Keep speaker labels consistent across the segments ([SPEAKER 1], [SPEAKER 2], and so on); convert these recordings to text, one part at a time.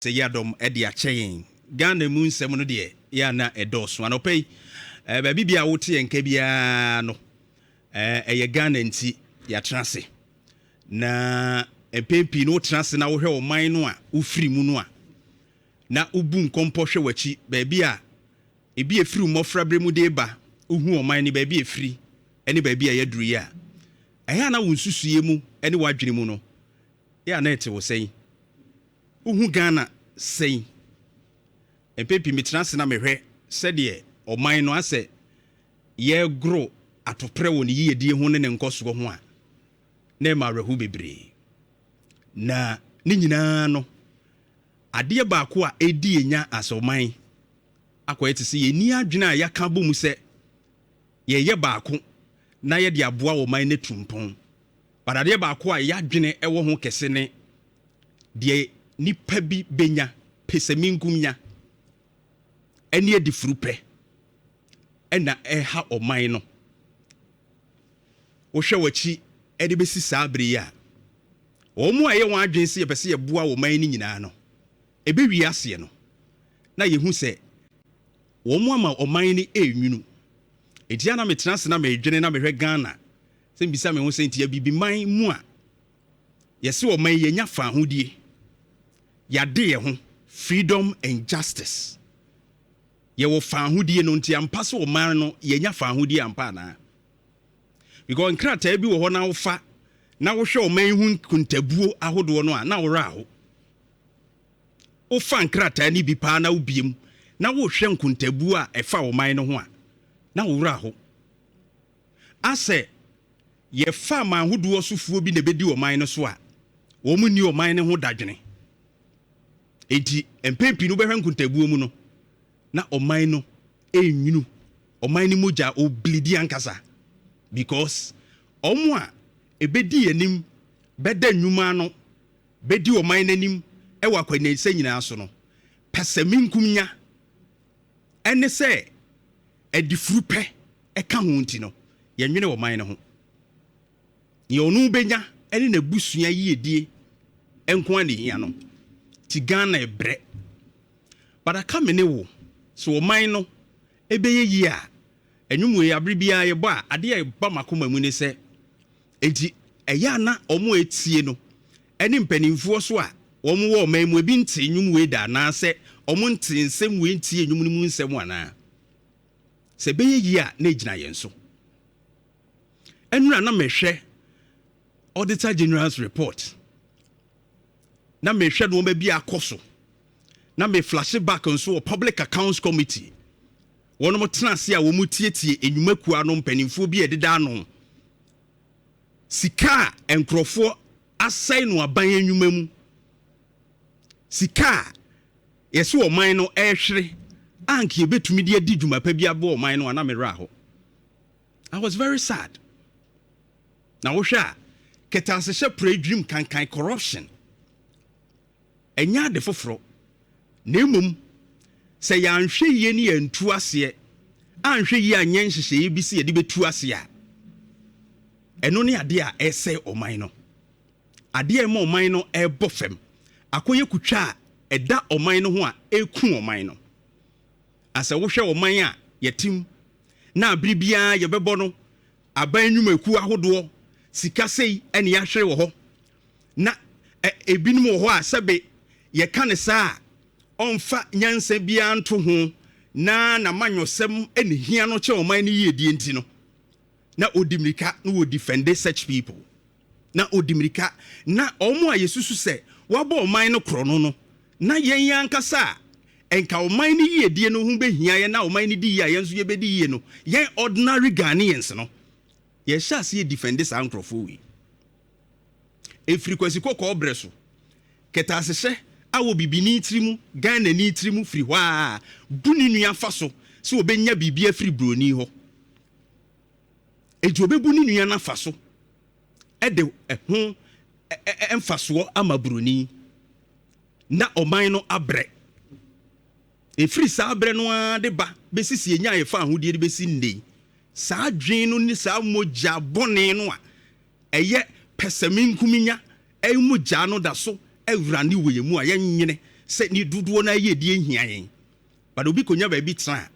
[SPEAKER 1] se yadom edi achen Ghana mu nsem no de ya na edoso anopai ba bibia wote enka bia no eye Ghana nti ya trase na empempi no trase na wo hwe o man no a ufiri mu no a na ubu nkompo hwe wachi ba bia ebi efiri mmofra bre mu de ba uhu o man ni ba bia efiri eni ba bia yaduru ya eya na wonsusuye mu eni wadwene mu no ya na ete wo sei uhu Ghana sei empepi mitrance na mehwe sede o man no ase ye gro atopre woni yiyedie ho ne nkoso ho a na ma rehu bebre na ni nyina no ade ba ko a edi enya asoman akoyete se ye ni adwene a yaka bomu se ye ba ko na ye de aboa wo man ne tumpon badade ba ko a yadwene ewo ho kese ne de nipa bi benya pesaminkumnya eni edifurupe ena eha oman no wo hwe wachi ede besi sabre ya omu aye wan adwense ye pese ye boa wo man ni nyina no ebe wi ase no na ye hu se omu ama oman ni enwunu etia na metrance na medwene na mehwe Ghana se mbisa me hu se ntia bibi man mu a ye se oman ye nya fa hodie yade ye ho freedom and justice ye wo fa hodie no ntia mpa so oman no ye nya fa hodie ampa na because nkrata bi wo ho na wo fa na wo hwe oman hu kuntabuo ahodo no a na wo ra ho wo fa nkrata ni bi pa na wo biem na wo hwe nkuntabuo a efa oman no ho a na wo ra ho ase ye fa ma ahodo sofuo bi na bedi oman no so a wo mu ni oman ne ho dadwene enti empempi no behwe nkuntabuo mu no na oman no enwunu oman ni moja oblidi ankasa because omo a ebedi anim beda nnwuma no bedi oman nanim ewa kwanya se nyina so no pesaminkumnya ene se edifurupe eka ho nti no ye nwene oman no ho ye onu benya ene na busua yiedie enko ani hia no ti Ghana ebre baraka mene wo so oman no ebeye yi a enwumu ye abribia ye bo a ade ye ba makoma mu ne se enti eya na omo etie no ene mpanimfo so a omo wo oman mu ebi nte enwumu we da na se omo nte nsem we ntie enwumu mu nsem ana se beye yi a na ejina ye nso enura na mehwe Auditor General's report na mehwe no ma bi akoso na me flashback nso o Public Accounts Committee wono mo tenase a wo mu tietie enwumaku ano mpanimfo bi ededa no sika enkrofo asai no aban enwuma mu sika yesi oman no ehwere anke betumi de adi dwuma pa bi abo oman no ana mera ho. I was very sad. Na wo hwa ketansehye predream kankan corruption enya de foforo na emum se ya nhwe ye ne ya ntu ase anhwe ye anya nhyehyeye bi se ye de betu ase a eno ne ade a ese oman no ade e ma oman no ebofem akoye kutwa eda oman no ho a eku oman no asa wo hwe oman a yetim na abribia ye bebo no aban nwumaku ahodo sika sei ene ya hwere wo ho na ebinum wo ho a sebe ye kan saa onfa nyansa bia nto ho na manyosem ene hia no che oman ni yedie enti no na odimirika no wo defend such people na odimirika na omo a yesusu se wabo oman no kro no na yen yankasa enka oman ni yedie no hu behia ye na oman ni di ya yenso ye bedi ye no yen ordinary Ghanaians no ye sha se defend this ankrofo wi e frequency kokko obreso ketasehye awo bibini tirimu Ghana ni tirimu firi hɔ a buni nua faso se obenya bibia firi broni hɔ eji obebu ni nua na faso ede ho emfaso ama broni na oman no abre e firi sa abre no a de ba besisi enya ye fa ahodie de besi ndei sa dwen no ni sa moja bone no a eye pesaminkuminya e moja no da so ewrani we mu a yennyene sɛ ni dodoɔ na yɛ die hia yɛn but obi konya ba bi tena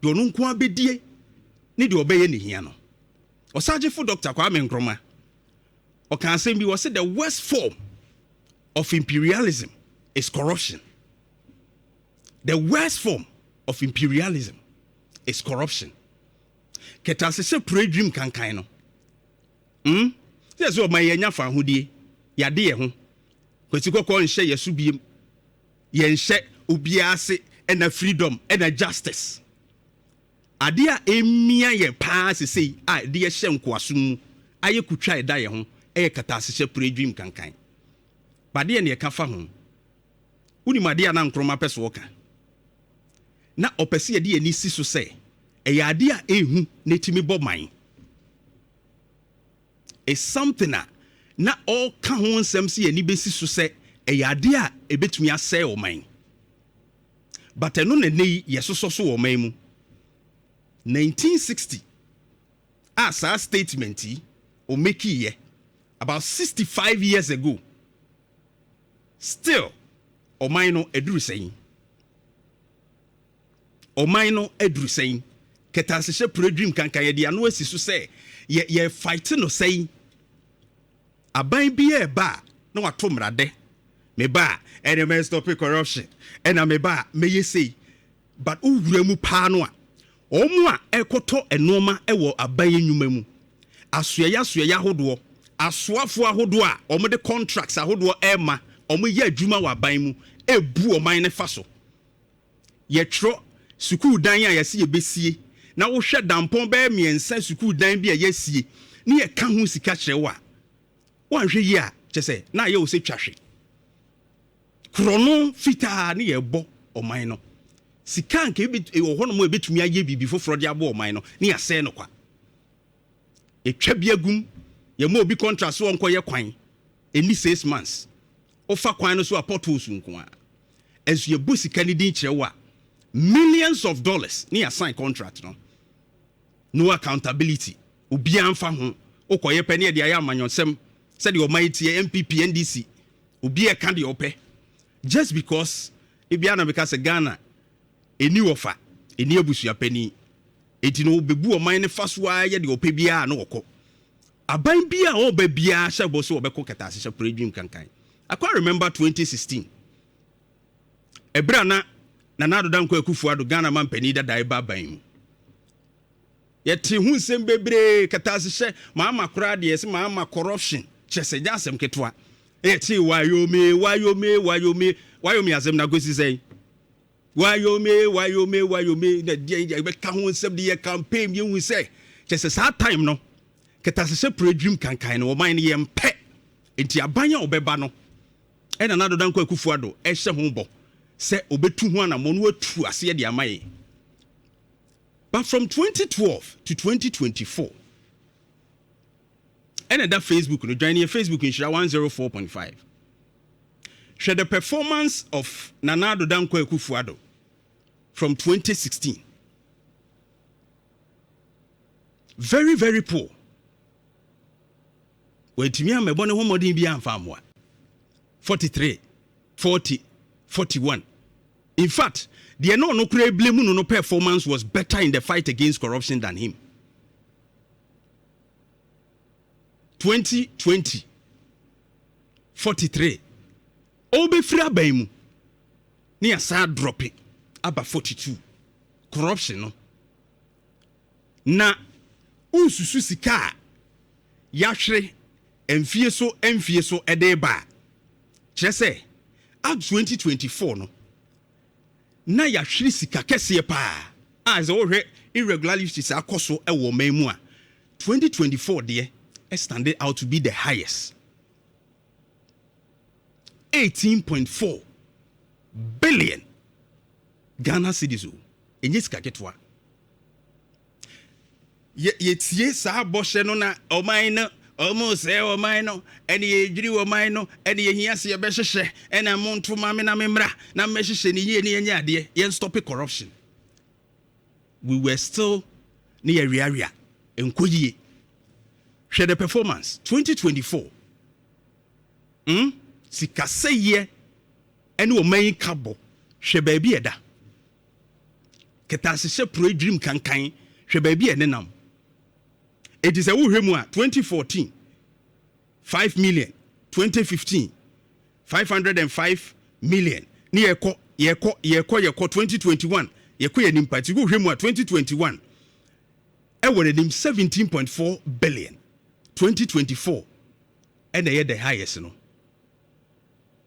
[SPEAKER 1] de ɔno nko abɛdie ne de ɔbɛyɛ ne hia no ɔsagefo Dr. Kwame Nkrumah ɔka asɛm bi wɔ sɛ the worst form of imperialism is corruption. The worst form of imperialism is corruption. Ketasese pray dream kankan no. Yes, so my yenya fa hodie. Yade ye ho. Kwesi kokɔ nhye yesu biem. Ye nhye obia ase na freedom na justice. Ade a emia ye pa sesei a de ye hye nkoaso mu aye kutwa eda ye ho e ketasese pray dream kankan. Bade ye ne ka fa ho. Uni made ya na Nkrumah pɛso woka. Na opese ye de ani si so sɛ ɛyɛ ade a ehu na timi bɔ man. It's something na all ka ho nsɛm si ani besi so sɛ ɛyɛ ade a ebetumi asɛ o man. But ɛno na nei yesoso so o man mu. 1960 as a statement o make ye about 65 years ago. Still ɔman no eduru sɛn ɔman no eduru sɛn ketasehye pro dream kankan ye de ano asi so sɛ ye fight no sɛn aban bi e ba na wato mrade me ba and me stop corruption and me ba me ye say but uwura mu pa no a ɔmo a ekoto enoma ɛwɔ aban enwuma mu asoya hodoɔ asoafo ahodoɔ a ɔmo de contracts ahodoɔ ɛma ɔmo yɛ adwuma wɔ aban mu ebu ɔman ne fa so yɛtro sukuu dan a yɛse yɛbesie na wo hwɛ dampɔn bɛɛ miɛnsa sukuu dan bi a yɛsie ne yɛ ka ho sika kyerɛ wa wanhwɛ yi a kyɛ sɛ na yɛ wo sɛ twahwe krono fitaa ne yɛbɔ ɔman no sika nka wɔ hɔ no mo ebetumi ayɛ bibi foforɔ de abɔ ɔman no ne yɛsɛ no kwa etwa bi agum yɛ mo obi contract so ɔnkɔ yɛ kwan eni 6 months ofa kwan no so apotos nko a ezu ye bosika ni din kyerɛ wa millions of dollars ni assign contract no accountability obi anfa ho okoye pɛ ne de ayi amanyonsɛm sɛ de ɔman tie MPP NDC obi e ka de ɔpɛ just because ebia na because Ghana eni ofa eni abusua pani eti no bebu ɔman ne fa so ayɛ de ɔpɛ bia na wɔkɔ aban bia ɔba bia hyɛ bo so ɔbɛkɔ ketasehye pro dream kankan. I quite remember 2016. Ebrana Nana Danko Kufuado Ghana man penida daiba baim. Yet hu nsem bebre ketasehye mama kura de yes mama corruption chese jasem ketwa. Yet wayome asem na gosi say. Wayome na dia be ka hu nsem de campaign ye hu say chese sa time no ketasehye pro dream kankan no man ye mpe enti abanya obeba no and another Danko Kufuado, Esha Humbo, say Obetu Huana Monua tu Asia de Amaye. But from 2012 to 2024, and at that Facebook, join your Facebook in Nhyira 104.5. Share the performance of Nanado Danko Kufuado from 2016. Very, very poor. Wait, me and my bonnet home modern be 43, 40, 41. In fact, the no blame no performance was better in the fight against corruption than him. 2020, 43. Obe free abaimu. Ni asa drop it. Aba 42. Corruption no. Na ususu sika yahre emfie so edeba. Say, at 2024 no. Na yahre sika kese pa. As already irregularities akoso ewo memu a 2024 there standing out to be the highest. 18.4 billion Ghana cedis. Enye sika ketwa. Yetie sa boshe no na oman no almost oman no ene yedwiri oman no ene yehiase yebehhehye ene amonto mame na memra na mehhehye ne ye ne yenya ade yen stop corruption. We were still near area enkoyie. Share the performance 2024. Sikaseye ɛne ɔman kabo hwɛ baabi ɛda ketasehye pro dream kankan hwɛ baabi ɛnenam it is a wohwɛ mu a 2014 5 million 2015 505 million ni yɛkɔ 2021 yɛkɔ yɛ nimpati wohwɛ mu a 2021 ɛwɔ n'anim 17.4 billion 2024 ɛna ɛyɛ the highest no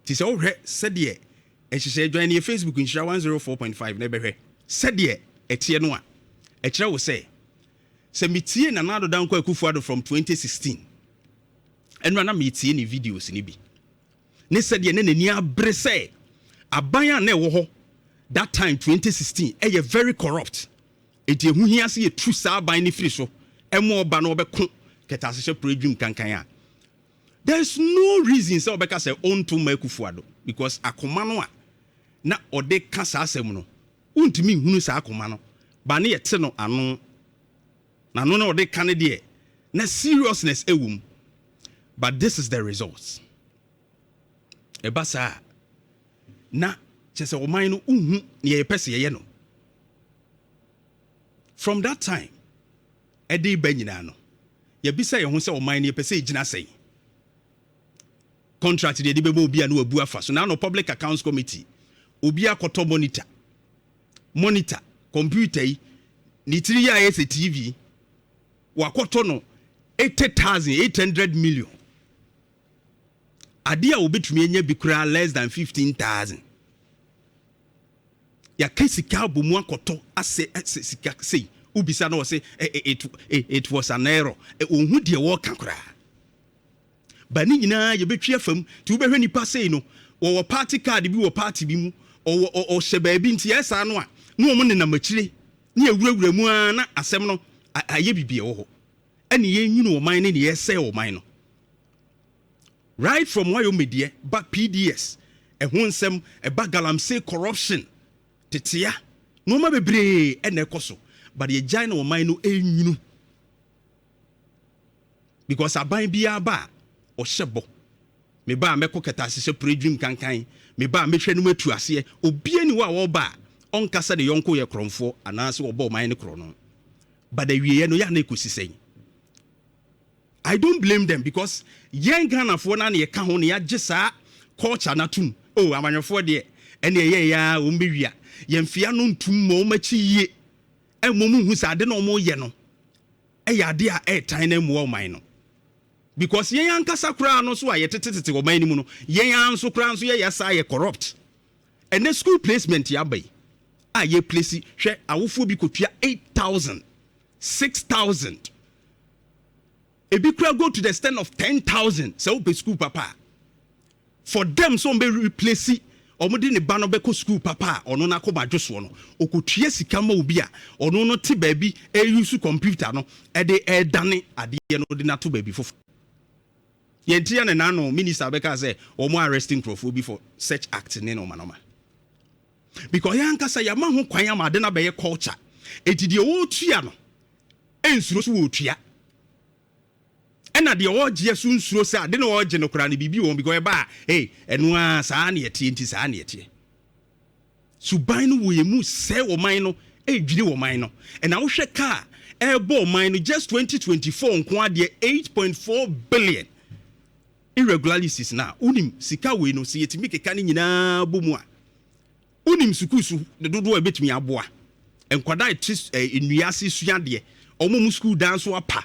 [SPEAKER 1] ti sɛ wohwɛ sɛdeɛ ɛhyehyɛ adwan ne Facebook Nhyira 104.5 na ɛbɛhwɛ sɛdeɛ ɛteɛ no a ɛkyerɛ wo sɛ metie na Nana Dankwa Akufo-Addo from 2016 ɛno na metie ne videos ne bi ne sɛdeɛ ne n'ani abere sɛ aban a na ɛwɔ hɔ that time 2016 ɛyɛ very corrupt eti ehu hia se yɛ true saa aban ne firi so ɛmo ɔba na ɔbɛko ketasehye program kankan a there is no reason sɛ ɔbɛka sɛ onto ma Akufo-Addo because akoma no a na ɔde ka saa asɛm no untumi hunu saa akoma no ba ne yɛte no ano na no na ɔde ka ne deɛ na seriousness ɛwom but this is the results ɛba saa na kyɛ sɛ ɔman no unhu ne yɛpɛ sɛ yɛyɛ no from that time ɛde ba nyinaa no yɛbisa yɛn ho sɛ ɔman no yɛpɛ sɛ yɛgyina sɛn contract deɛ de bɛbɔ obi a no wabu afa so na no public accounts committee obi akɔtɔ monitor computer yi ne tiri yɛ ayɛ sɛ TV wakɔtɔ no 80,800 million ade a obetumi anya bi kura less than 15,000 ya kesika bomu akɔtɔ ase sika sei ubisa na wɔse it was an error ohun de wɔka kura ba ni nyinaa yɛbɛtwi afam ti wobɛhwɛ nipa sei no wɔwɔ party card bi wɔ party bi mu ɔhyɛ baabi nti ɛsa no a na wɔn ne nam akyire ne awurawura mu a na asɛm no ayɛ bibie wɔ hɔ ɛne yɛnwunu ɔman ne yɛsɛ ɔman no right from wayo media ba PDS ɛho nsɛm ɛba galamsey corruption tetea no ma bebree ɛna ɛkɔ so but yɛgyan na ɔman no ɛnwunu because aban biara ba ɔhyɛ bɔ me ba mɛkɔ ketasehye program kankan me ba mɛhwɛ no matu aseɛ obie ni wo a wɔba ɔnkasa de yɔnko yɛ krɔmfoɔ anaasɛ wɔbɔ ɔman ne korɔ no but awie no yɛ na ekosi sɛn I don't blame them because young Ghana for na ye ka ho ne yagye saa culture na tum oh amanyofo de ene ye ya o mbewia ye mfia no ntum mo machi yie e mo mu hu sa de no mo ye no e ya de a e tan na mu o man no because yen ankasa kura no so a ye tetetete o man ni mu no yen anso kura so ye yesa ye corrupt ene school placement ya bai a ye place hwe awofo bi kotua 8,000 6,000 ebi kura go to the extent of 10,000 so be school papa for them so be replace omudi ne ba no be ko school papa ono na ko badwoso no okotua sika ma obi a ono no te ba bi e use computer no e de e dane ade no de na to ba bi fofo yentia ne na no minister be ka say omo arresting crofo bi for such act ne no manoma because yanka say ya ma ho kwan ya ma de na be ye culture etidi o tua no ensuro so wo tua ena de ogie sunsuro se ade na ogie no kra ne bibi won because e ba enu a saa ne yete enti saa ne yete suban no wo yemu se wo man no edwiri wo man no ena wo hwe ka e bo man no just 2024 nko ade 8.4 billion irregularities na unim sika we no se yetimi keka ne nyina bomu a unim sukusu de dodo e betimi aboa enkwada enuase suade omo mu school dance apa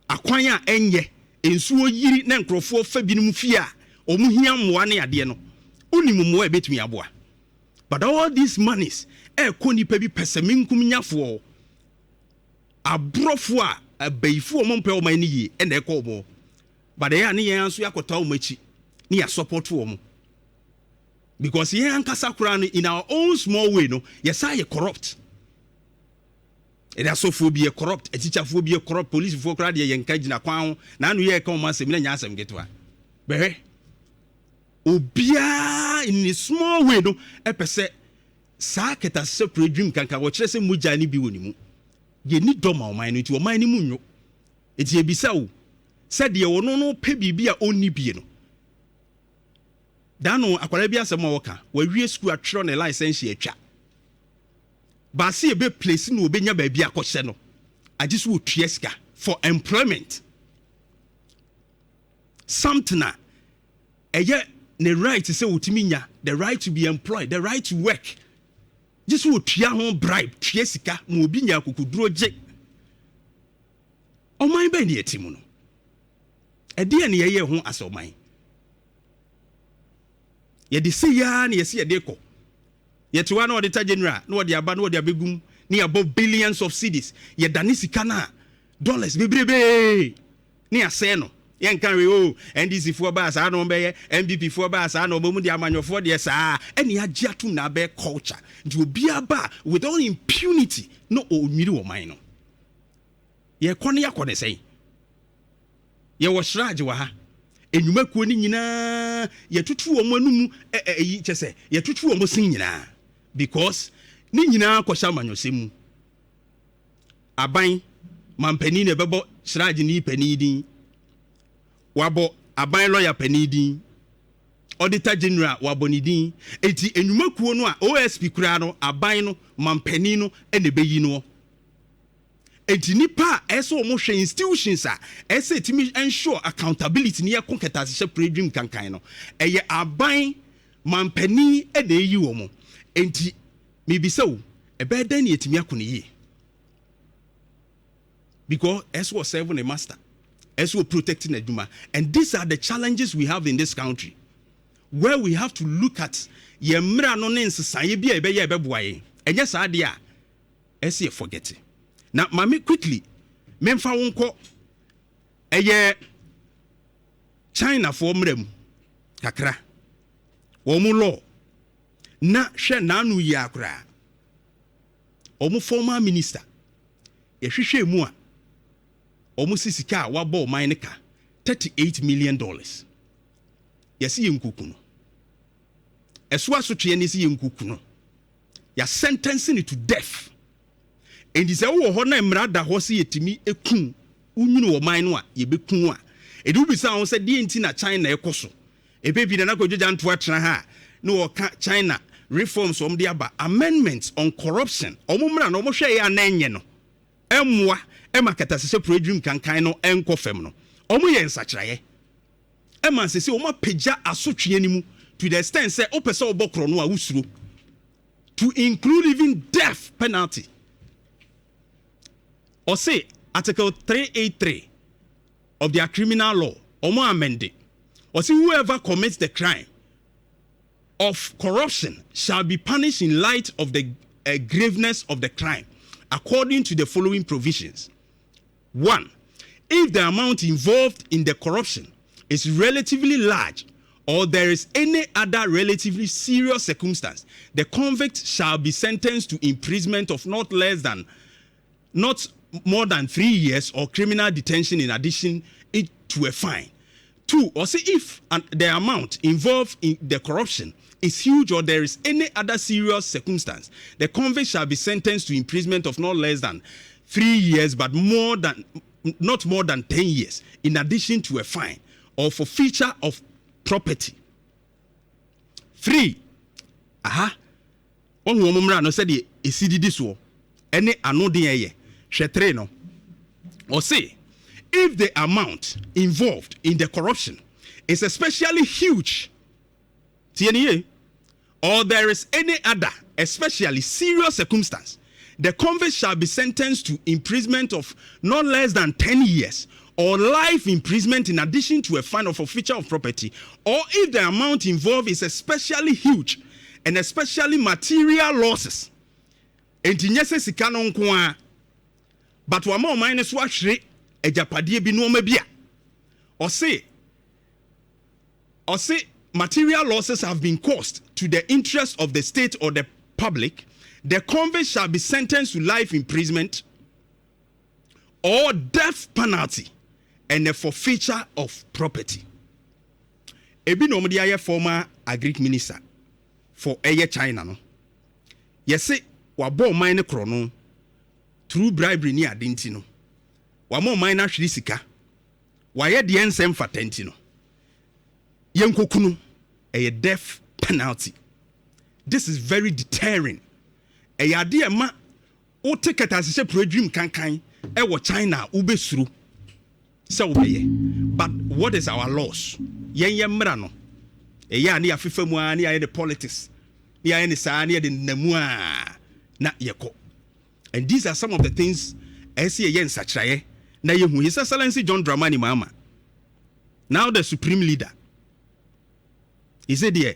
[SPEAKER 1] akwan a enye ensuo yiri na nkrofo fa binum fie a omu hia mmoa ne ade no unim mmoa e betumi aboa but all these monies koni pa bi peseminkum nyafo abrofo a abaifo omo mpe oman ne yi na ekọ omo but they ne yen anso yakota omachi ne ya support omo because yen ankasa kura no in our own small way no yesa ye corrupt. It has so phobia corrupt, a teacher phobia corrupt, police for crowd, yen kajina kwan, na no ye come once a million yasam get one. Behe Obia in a small way, no, epese sacket as separate dream can watch us and mujani be unimu. Ye need doma mine to a mining muno. It's ye bisau. Said ye no pebby be a only piano. Dano akwara bi asem woka wa wie school atro na license atwa ba se e be place no obenya ba bi akohye no agi so otua sika for employment something ne right say wotimi nya the right to be employed, the right to work. Just wotua ho bribe tua sika ma obi nya kokuduro je oman ba ne atimu no ede ne ye ho asoman ye de se ya ne ye se ye de ko ye tewa na auditor general na ode aba na ode abegum ne above billions of cedis ye dane sika na dollars bebrebe ne ase no yen kan we o NDC fo ba sa no be MPP fo ba sa no mu de amanyofo de sa eni age atum na be culture nti obi aba without impunity no onwiri wo man no ye kone yakone sei ye wo shrage wa ha enwuma kuo ni nyina ye tutu wo manum yi chese ye tutu wo sin nyina because ni nyina kwosha amanyosemu aban mampani ne bebo shrage ni pani din wabo aban lawyer panidin auditor general wabo nidin enti enwumakuo no a OSP kura no aban no mampani no ene beyi no enti nipa eso mo hwe institutions a ese timi ensure accountability ne yakonketa se predream kankan no eye aban mampani ene yi wo mo enti mibisawo ebe dan ne yetimi akone yi because eso serve a master as we're protecting Najuma. And these are the challenges we have in this country, where we have to look at yemra no nense sayebi ebe ye beboaye. And yes, idea, as you forget it. Now, mami quickly, memfa wonko eye China for mrem kakra. Omu law na hwe nanu yi akra. Omu former minister. Ye hwehwe mu a almost sika wabo maineka $38 million. Yesi yenkukuno. Eswa sotwe ni si yenkukuno. Ya sentencing it to death. And is wo ho na mra da ho se yetimi ekun unwunu wo man no a yebekun a. Edu bi sa won se die nti na China ekoso. Ebebi na kodjoja nto atena ha. No wo ka China reforms om de aba amendments on corruption. Omumra no mo hwe ya na enye no. Emwa ema katasese predream kankan no enko fem no omo ye nsakiraye ema sese omo pagya asotwe animu to the extent say opese obokro no a usuro to include even death penalty or say article 383 of their criminal law omo amende or say whoever commits the crime of corruption shall be punished in light of the graveness of the crime according to the following provisions. 1. If the amount involved in the corruption is relatively large or there is any other relatively serious circumstance, the convict shall be sentenced to imprisonment of not more than 3 years or criminal detention in addition to a fine. 2. Or say if the amount involved in the corruption is huge or there is any other serious circumstance, the convict shall be sentenced to imprisonment of not less than 3 years, but not more than 10 years, in addition to a fine or forfeiture of property. 3. On womumra no said the esidi this war. Any anodin ye. Shetre no. Or say, if the amount involved in the corruption is especially huge, or there is any other especially serious circumstance, the convict shall be sentenced to imprisonment of not less than 10 years or life imprisonment in addition to a fine or forfeiture of property, or if the amount involved is especially huge and especially material losses. Enti nyese sika no nko a, but wa ma man so ahwere ajapadie bi no ma bia. Or say material losses have been caused to the interest of the state or the public, the convict shall be sentenced to life imprisonment or death penalty and a forfeiture of property. Ebi no mudi aye former agric minister for China no. Yese wabo man ne kro no through bribery ni adenti no. Wa mo man na hwiri sika. Wa ye de ensem fatenti no. Yenkokunu a death penalty. This is very deterring. A idea ma o ticket as a dream can e China ube through. So but what is our loss? Yen mrano. E ya ni afifa mu ani aye the politics. Ni aye ni sa ni the namua na yeko. And these are some of the things I see yen sachaye. Na yehu His Excellency John Dramani Mahama. Now the supreme leader. He said here,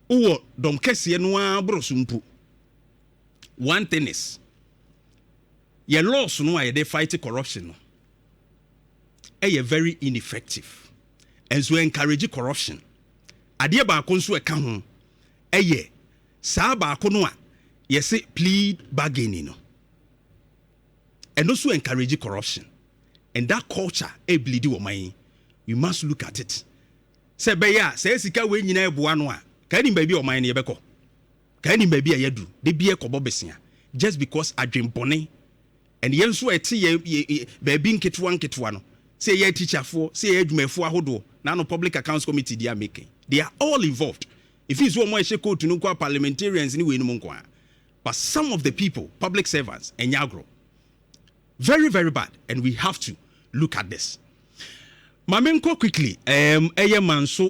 [SPEAKER 1] "Oh, dom kesiye no brosumpu." One thing is, your laws no are they fight corruption. Are very ineffective, and so encourage corruption. Adia ba konso e ka ho. Eye saa ba ko no a yes plead bargaining no. And also encourage corruption. And that culture e bleed wo man. We must look at it. Say beya say sika we nyina eboa no a ka ni baby o man ne yebekọ. Ka ni baby a yadu de bie kọbọ besia just because adwempone and yenso ete ye baby nketwa no. Say ye teacher for, say ye adwumafo ahodo na no public accounts committee they are making. They are all involved. If it's one more sheko to no parliamentarians ni we no nko. But some of the people, public servants and yagro, very very bad, and we have to look at this. Mamenko quickly eye manso